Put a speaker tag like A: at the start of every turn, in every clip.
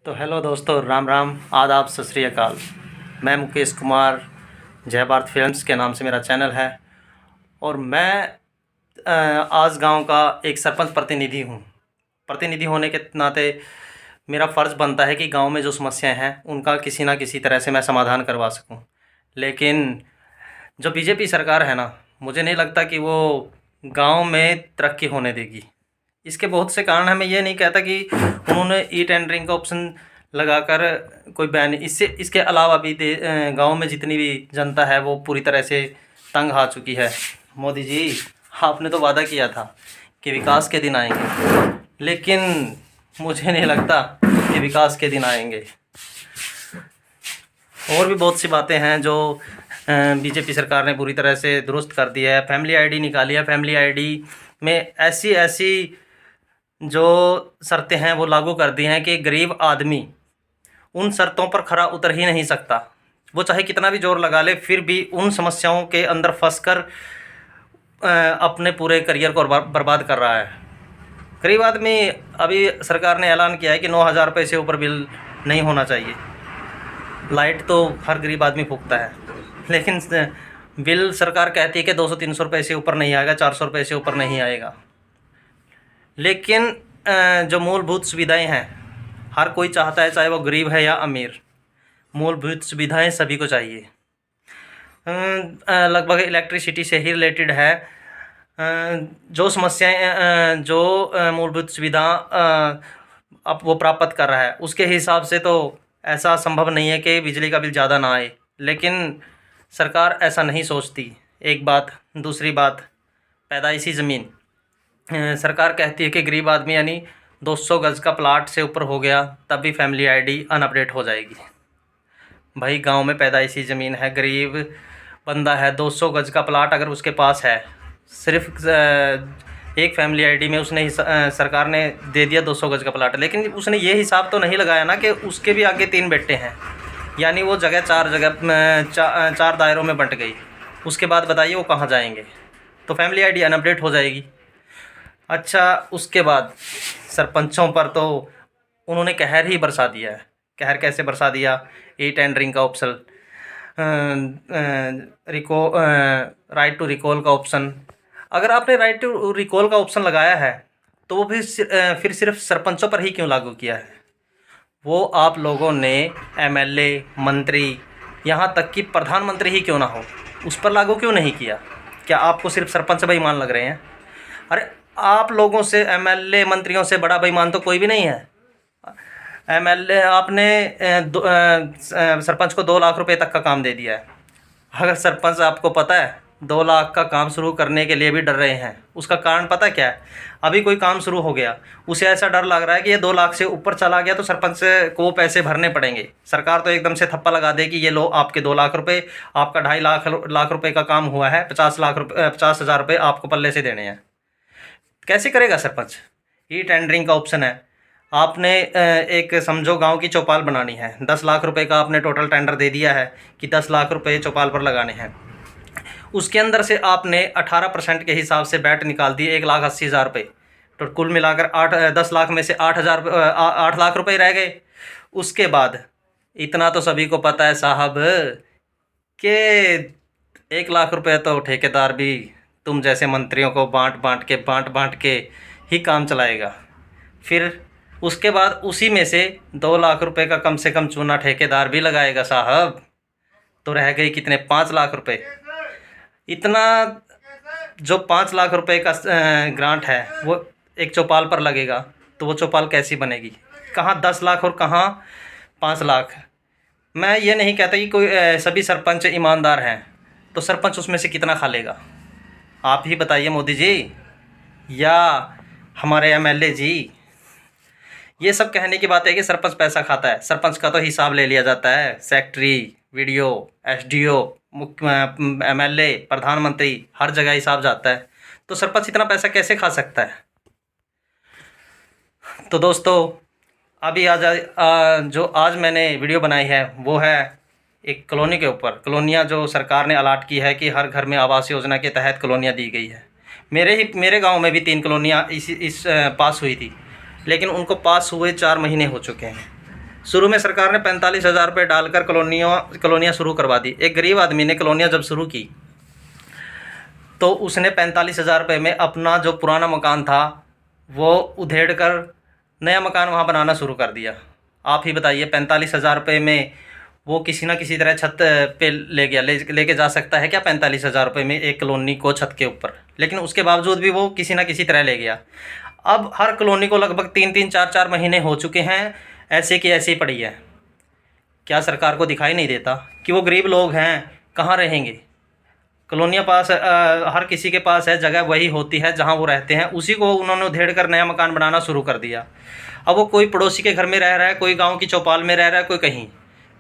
A: तो हेलो दोस्तों, राम राम, आदाब, सत श्री अकाल। मैं मुकेश कुमार, जय भारत फिल्म्स के नाम से मेरा चैनल है और मैं आज गांव का एक सरपंच प्रतिनिधि हूं। प्रतिनिधि होने के नाते मेरा फ़र्ज़ बनता है कि गांव में जो समस्याएं हैं उनका किसी ना किसी तरह से मैं समाधान करवा सकूं। लेकिन जो बीजेपी सरकार है ना, मुझे नहीं लगता कि वो गांव में तरक्की होने देगी। इसके बहुत से कारण हैं। मैं ये नहीं कहता कि उन्होंने ई टेंडरिंग का ऑप्शन लगाकर कोई बैन, इससे इसके अलावा भी गांव में जितनी भी जनता है वो पूरी तरह से तंग आ चुकी है। मोदी जी, आपने तो वादा किया था कि विकास के दिन आएंगे, लेकिन मुझे नहीं लगता कि विकास के दिन आएंगे। और भी बहुत सी बातें हैं जो बीजेपी सरकार ने पूरी तरह से दुरुस्त कर दिया है। फैमिली आईडी निकाली है, फैमिली आईडी में ऐसी ऐसी जो शर्तें हैं वो लागू कर दी हैं कि गरीब आदमी उन शर्तों पर खरा उतर ही नहीं सकता। वो चाहे कितना भी जोर लगा ले, फिर भी उन समस्याओं के अंदर फंसकर अपने पूरे करियर को बर्बाद कर रहा है। गरीब आदमी, अभी सरकार ने ऐलान किया है कि 9,000 रुपये से ऊपर बिल नहीं होना चाहिए। लाइट तो हर गरीब आदमी फूकता है, लेकिन बिल सरकार कहती है कि 200-300 रुपये से ऊपर नहीं आएगा, 400 रुपये से ऊपर नहीं आएगा। लेकिन जो मूलभूत सुविधाएं हैं, हर कोई चाहता है, चाहे वो गरीब है या अमीर, मूलभूत सुविधाएं सभी को चाहिए। लगभग इलेक्ट्रिसिटी से ही रिलेटेड है। जो समस्याएं, जो मूलभूत सुविधा अब वो प्राप्त कर रहा है, उसके हिसाब से तो ऐसा संभव नहीं है कि बिजली का बिल ज़्यादा ना आए, लेकिन सरकार ऐसा नहीं सोचती। एक बात। दूसरी बात, पैदाइशी ज़मीन। सरकार कहती है कि गरीब आदमी यानी 200 गज़ का प्लाट से ऊपर हो गया तब भी फैमिली आईडी अनअपडेट हो जाएगी। भाई, गांव में पैदाइशी ज़मीन है, गरीब बंदा है, 200 गज़ का प्लाट अगर उसके पास है, सिर्फ एक फैमिली आईडी में उसने सरकार ने दे दिया 200 गज़ का प्लाट, लेकिन उसने ये हिसाब तो नहीं लगाया ना कि उसके भी आगे 3 बेटे हैं, यानी वो जगह 4 दायरों में बंट गई। उसके बाद बताइए वो कहाँ जाएंगे? तो फैमिली आईडी अनअपडेट हो जाएगी। अच्छा, उसके बाद सरपंचों पर तो उन्होंने कहर ही बरसा दिया है। कहर कैसे बरसा दिया? ई टेंडरिंग का ऑप्शन, राइट टू रिकॉल का ऑप्शन। अगर आपने राइट टू रिकॉल का ऑप्शन लगाया है तो वो फिर सिर्फ सरपंचों पर ही क्यों लागू किया है? वो आप लोगों ने एमएलए, मंत्री, यहाँ तक कि प्रधानमंत्री ही क्यों ना हो, उस पर लागू क्यों नहीं किया? क्या आपको सिर्फ सरपंच बेईमान लग रहे हैं? अरे, आप लोगों से, एमएलए मंत्रियों से बड़ा बेईमान तो कोई भी नहीं है। एमएलए, आपने सरपंच को 2 लाख रुपए तक का काम दे दिया है। अगर सरपंच, आपको पता है 2 लाख का काम शुरू करने के लिए भी डर रहे हैं, उसका कारण पता क्या है? अभी कोई काम शुरू हो गया, उसे ऐसा डर लग रहा है कि ये 2 लाख से ऊपर चला गया तो सरपंच को वो पैसे भरने पड़ेंगे। सरकार तो एकदम से थप्पा लगा देगी, ये लो आपके 2 लाख रुपए, आपका 2.5 लाख रुपए का काम हुआ है, 50,000 रुपये आपको पल्ले से देने हैं। कैसे करेगा सरपंच? ई टेंडरिंग का ऑप्शन है। आपने एक समझो गांव की चौपाल बनानी है, 10 लाख रुपए का आपने टोटल टेंडर दे दिया है कि 10 लाख रुपए चौपाल पर लगाने हैं। उसके अंदर से आपने 18% के हिसाब से बैट निकाल दिए, 1,80,000 रुपये। तो कुल मिलाकर 10 लाख में से 8 लाख रुपए रह गए। उसके बाद इतना तो सभी को पता है साहब कि 1 लाख रुपये तो ठेकेदार भी तुम जैसे मंत्रियों को बांट बांट के ही काम चलाएगा। फिर उसके बाद उसी में से 2 लाख रुपए का कम से कम चूना ठेकेदार भी लगाएगा साहब, तो रह गई कितने? 5 लाख रुपए। इतना जो 5 लाख रुपए का ग्रांट है वो एक चौपाल पर लगेगा, तो वो चौपाल कैसी बनेगी? कहाँ 10 लाख और कहाँ 5 लाख? मैं ये नहीं कहता कि कोई सभी सरपंच ईमानदार हैं, तो सरपंच उसमें से कितना खा लेगा? आप ही बताइए मोदी जी या हमारे एमएलए जी। ये सब कहने की बात है कि सरपंच पैसा खाता है। सरपंच का तो हिसाब ले लिया जाता है, सेक्रेटरी, वीडियो, एसडीओ, एमएलए, प्रधानमंत्री, हर जगह हिसाब जाता है। तो सरपंच इतना पैसा कैसे खा सकता है? तो दोस्तों, अभी जो आज मैंने वीडियो बनाई है वो है एक कॉलोनी के ऊपर। कॉलोनियाँ जो सरकार ने अलाट की है कि हर घर में आवास योजना के तहत कॉलोनियाँ दी गई है। मेरे गांव में भी 3 कॉलोनियाँ इस पास हुई थी, लेकिन उनको पास हुए 4 महीने हो चुके हैं। शुरू में सरकार ने 45,000 रुपये डालकर कॉलोनियाँ शुरू करवा दी। एक गरीब आदमी ने कॉलोनियाँ जब शुरू की तो उसने 45,000 रुपये में अपना जो पुराना मकान था वो उधेड़ कर नया मकान वहाँ बनाना शुरू कर दिया। आप ही बताइए, 45,000 रुपये में वो किसी ना किसी तरह छत पे लेके जा सकता है क्या? 45,000 रुपये में एक कॉलोनी को छत के ऊपर, लेकिन उसके बावजूद भी वो किसी ना किसी तरह ले गया। अब हर कॉलोनी को लगभग 3-3, 4-4 महीने हो चुके हैं, ऐसे की ऐसी पड़ी है। क्या सरकार को दिखाई नहीं देता कि वो गरीब लोग हैं, कहाँ रहेंगे? कॉलोनियाँ पास हर किसी के पास है, जगह वही होती है जहाँ वो रहते हैं, उसी को उन्होंने उधेड़ कर नया मकान बनाना शुरू कर दिया। अब वो कोई पड़ोसी के घर में रह रहा है, कोई गांव की चौपाल में रह रहा है, कोई कहीं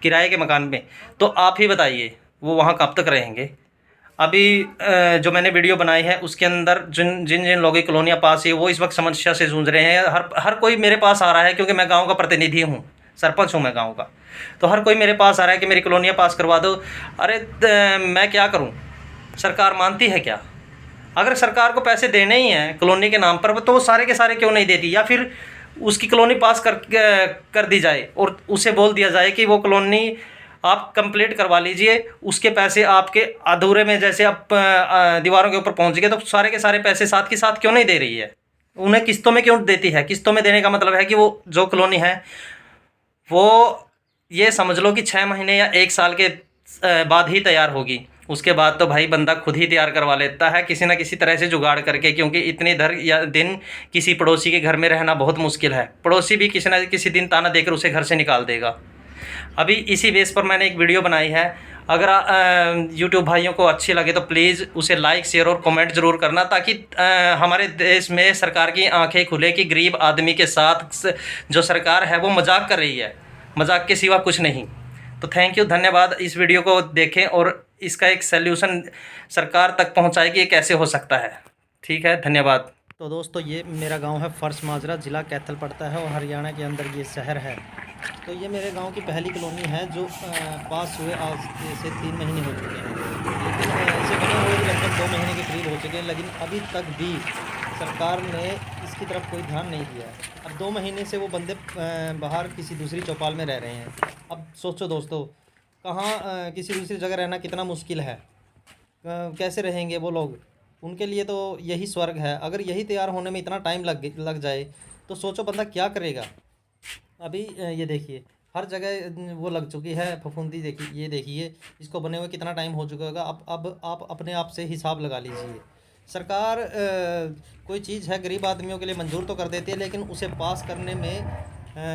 A: किराए के मकान में। तो आप ही बताइए वो वहाँ कब तक रहेंगे? अभी जो मैंने वीडियो बनाई है उसके अंदर जिन जिन लोगों की कॉलोनियाँ पास है वो इस वक्त समस्या से जूझ रहे हैं। हर कोई मेरे पास आ रहा है, क्योंकि मैं गाँव का प्रतिनिधि हूँ, सरपंच हूँ मैं गाँव का। तो हर कोई मेरे पास आ रहा है कि मेरी कॉलोनियाँ पास करवा दो। अरे मैं क्या करूँ? सरकार मानती है क्या? अगर सरकार को पैसे देने ही हैं कॉलोनी के नाम पर तो वो सारे के सारे क्यों नहीं देती? या फिर उसकी कॉलोनी पास कर दी जाए और उसे बोल दिया जाए कि वो कॉलोनी आप कंप्लीट करवा लीजिए, उसके पैसे आपके अधूरे में, जैसे आप दीवारों के ऊपर पहुंच गए तो सारे के सारे पैसे साथ के साथ क्यों नहीं दे रही है? उन्हें किस्तों में क्यों देती है? किस्तों में देने का मतलब है कि वो जो कॉलोनी है वो ये समझ लो कि 6 महीने या 1 साल के बाद ही तैयार होगी। उसके बाद तो भाई बंदा खुद ही तैयार करवा लेता है किसी न किसी तरह से जुगाड़ करके, क्योंकि इतने दिन किसी पड़ोसी के घर में रहना बहुत मुश्किल है। पड़ोसी भी किसी न किसी दिन ताना देकर उसे घर से निकाल देगा। अभी इसी बेस पर मैंने एक वीडियो बनाई है। अगर यूट्यूब भाइयों को अच्छी लगे तो प्लीज़ उसे लाइक, शेयर और कमेंट ज़रूर करना, ताकि हमारे देश में सरकार की आंखें खुले कि गरीब आदमी के साथ जो सरकार है वो मजाक कर रही है, मजाक के सिवा कुछ नहीं। तो थैंक यू, धन्यवाद। इस वीडियो को देखें और इसका एक सल्यूशन सरकार तक पहुंचाए कि ये कैसे हो सकता है। ठीक है, धन्यवाद। तो दोस्तों ये मेरा गांव है फर्श माजरा, ज़िला कैथल पड़ता है और हरियाणा के अंदर ये शहर है। तो ये मेरे गांव की पहली कॉलोनी है जो पास हुए आज से 3 महीने हो चुके हैं, लेकिन ऐसे बने हुए लगभग 2 महीने के करीब हो चुके हैं, लेकिन अभी तक भी सरकार ने इसकी तरफ कोई ध्यान नहीं दिया है। अब 2 महीने से वो बंदे बाहर किसी दूसरी चौपाल में रह रहे हैं। अब सोचो दोस्तों, कहाँ किसी दूसरी जगह रहना कितना मुश्किल है, कैसे रहेंगे वो लोग? उनके लिए तो यही स्वर्ग है। अगर यही तैयार होने में इतना टाइम लग जाए तो सोचो बंदा क्या करेगा। अभी ये देखिए हर जगह वो लग चुकी है फफूंदी। देखिए ये देखिए इसको बने हुए कितना टाइम हो चुका होगा। अब आप अपने आप से हिसाब लगा लीजिए। सरकार कोई चीज़ है गरीब आदमियों के लिए मंजूर तो कर देती है, लेकिन उसे पास करने में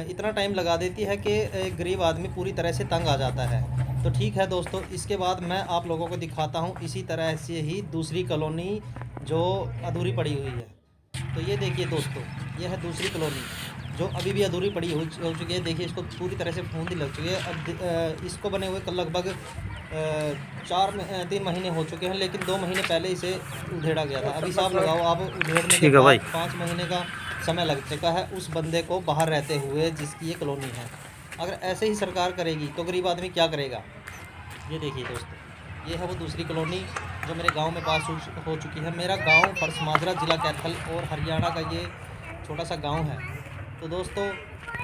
A: इतना टाइम लगा देती है कि एक गरीब आदमी पूरी तरह से तंग आ जाता है। तो ठीक है दोस्तों, इसके बाद मैं आप लोगों को दिखाता हूँ इसी तरह से ही दूसरी कॉलोनी जो अधूरी पड़ी हुई है। तो ये देखिए दोस्तों, ये है दूसरी कॉलोनी जो अभी भी अधूरी पड़ी हो चुकी है। देखिए इसको पूरी तरह से फूंदी लग चुकी है। अब इसको बने हुए लगभग 3 महीने हो चुके हैं, लेकिन 2 महीने पहले इसे उधेड़ा गया था। अभी हिसाब लगाओ आप, उधेड़ने के बाद 5 महीने का समय लग चुका है उस बंदे को बाहर रहते हुए जिसकी ये कॉलोनी है। अगर ऐसे ही सरकार करेगी तो गरीब आदमी क्या करेगा? ये देखिए दोस्तों, ये है वो दूसरी कॉलोनी जो मेरे गांव में पास हो चुकी है। मेरा गांव फर्श माजरा, ज़िला कैथल और हरियाणा का ये छोटा सा गांव है। तो दोस्तों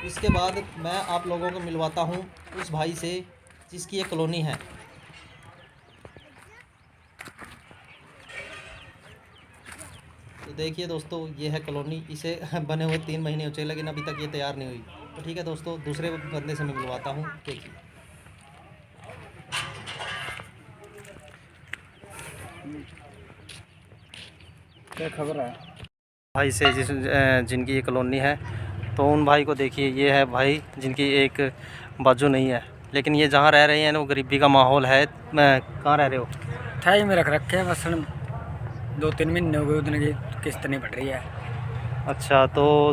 A: इसके बाद मैं आप लोगों को मिलवाता हूं उस भाई से जिसकी ये कॉलोनी है। तो देखिए दोस्तों, ये है कॉलोनी। इसे बने हुए 3 महीने हो चुके, लेकिन अभी तक ये तैयार नहीं हुई। तो ठीक है दोस्तों, दूसरे बंदे से मैं मिलवाता हूँ। देखिए
B: क्या खबर है
A: भाई से जिनकी ये कॉलोनी है। तो उन भाई को देखिए, ये है भाई जिनकी एक बाजू नहीं है, लेकिन ये जहाँ रह रहे हैं ना वो गरीबी का माहौल है। कहाँ रह रहे हो?
B: ठाई में रख रखे हैं, बस 2-3 महीने हो गए, उतने की किस्त नहीं बढ़ रही है।
A: अच्छा, तो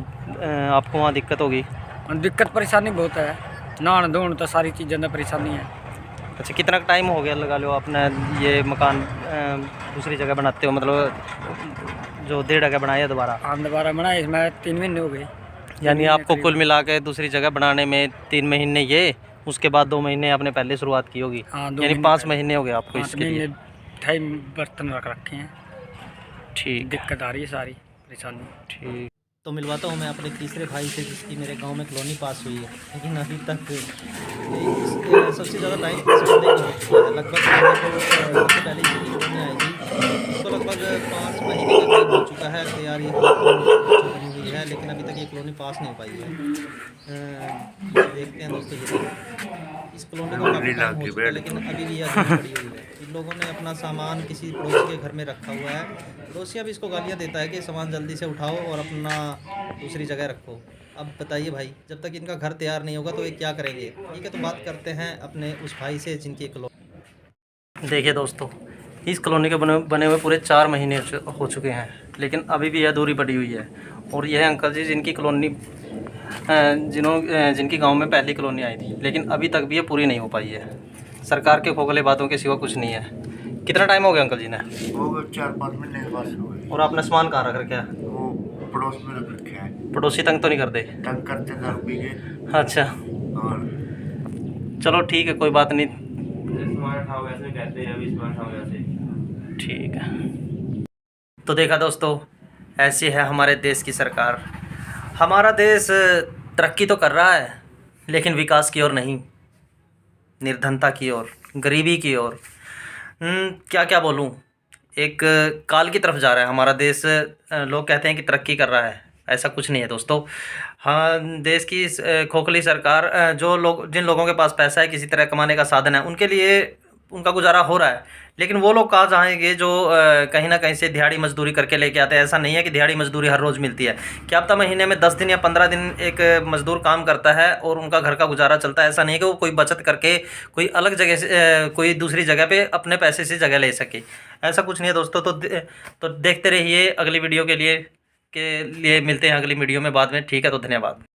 A: आपको वहाँ दिक्कत होगी?
B: दिक्कत परेशानी बहुत है, नहान धोन तो सारी चीज़ों की परेशानी है।
A: अच्छा, कितना टाइम हो गया लगा लो अपना ये मकान दूसरी जगह बनाते हो, मतलब जो 1.5 जगह बनाया दोबारा?
B: हम दोबारा बनाए इसमें 3 महीने हो गए।
A: यानी आपको कुल मिला के दूसरी जगह बनाने में 3 महीने, ये उसके बाद 2 महीने आपने पहले शुरुआत की होगी।
B: हाँ,
A: यानी 5 महीने हो गए आपको
B: 5
A: इसके लिए।
B: ठाई बर्तन रख रखे हैं।
A: ठीक,
B: दिक्कत आ रही है, सारी परेशानी।
A: ठीक। तो मिलवाता हूँ मैं अपने तीसरे भाई से, जिसकी मेरे गांव में कॉलोनी पास हुई है, लेकिन अभी तक सबसे ज़्यादा टाइम इस बंदे को हो चुका है। लगभग सबसे पहले इसकी कॉलोनी आई थी, उसको लगभग 5 महीने का टाइम हो चुका है कि यार ये बनी हुई है, लेकिन अभी तक ये कॉलोनी पास नहीं हो पाई है। देखते हैं दोस्तों, ये इस कॉलोनी को काफ़ी टाइम हो चुका है, लेकिन अभी भी यह अधूरी पड़ी हुई है। इन लोगों ने अपना सामान किसी पड़ोसी के घर में रखा हुआ है। पड़ोसी अब इसको गालियाँ देता है कि सामान जल्दी से उठाओ और अपना दूसरी जगह रखो। अब बताइए भाई, जब तक इनका घर तैयार नहीं होगा तो ये क्या करेंगे? ठीक है, तो बात करते हैं अपने उस भाई से जिनकी कॉलोनी। देखिए दोस्तों, इस कॉलोनी के बने हुए पूरे 4 महीने हो चुके हैं, लेकिन अभी भी यह अधूरी पड़ी हुई है। और यह अंकल जी जिनकी कॉलोनी जिनकी गांव में पहली कॉलोनी आई थी, लेकिन अभी तक भी ये पूरी नहीं हो पाई है। सरकार के खोखले बातों के सिवा कुछ नहीं है। कितना टाइम हो गया अंकल जी ने?
C: हो गए 4-5 महीने के बाद हो गए।
A: और आपने सामान कहाँ रख रखा है?
C: वो पड़ोस में रख रखे हैं।
A: पड़ोसी तंग तो नहीं करते?
C: तंग करते दारू पी के।
A: अच्छा,
C: और
A: चलो ठीक है, कोई बात नहीं।
D: सामान उठाओ वैसे कहते हैं, अभी सामान उठाओ वैसे।
A: ठीक है, तो देखा दोस्तों, ऐसी है हमारे देश की सरकार। हमारा देश तरक्की तो कर रहा है, लेकिन विकास की ओर नहीं, निर्धनता की ओर, गरीबी की ओर। क्या क्या बोलूँ, एक काल की तरफ जा रहा है हमारा देश। लोग कहते हैं कि तरक्की कर रहा है, ऐसा कुछ नहीं है दोस्तों। हाँ, देश की खोखली सरकार, जिन लोगों के पास पैसा है, किसी तरह कमाने का साधन है, उनके लिए उनका गुजारा हो रहा है। लेकिन वो लोग कहाँ जाएंगे जो कहीं ना कहीं से दिहाड़ी मजदूरी करके लेके आते हैं। ऐसा नहीं है कि दिहाड़ी मजदूरी हर रोज़ मिलती है। क्या पता महीने में 10 दिन या 15 दिन एक मजदूर काम करता है और उनका घर का गुजारा चलता है। ऐसा नहीं है कि वो कोई बचत करके कोई अलग जगह से कोई दूसरी जगह पे अपने पैसे से जगह ले सके। ऐसा कुछ नहीं है दोस्तों। तो देखते रहिए अगली वीडियो के लिए मिलते हैं अगली वीडियो में बाद में। ठीक है, तो धन्यवाद।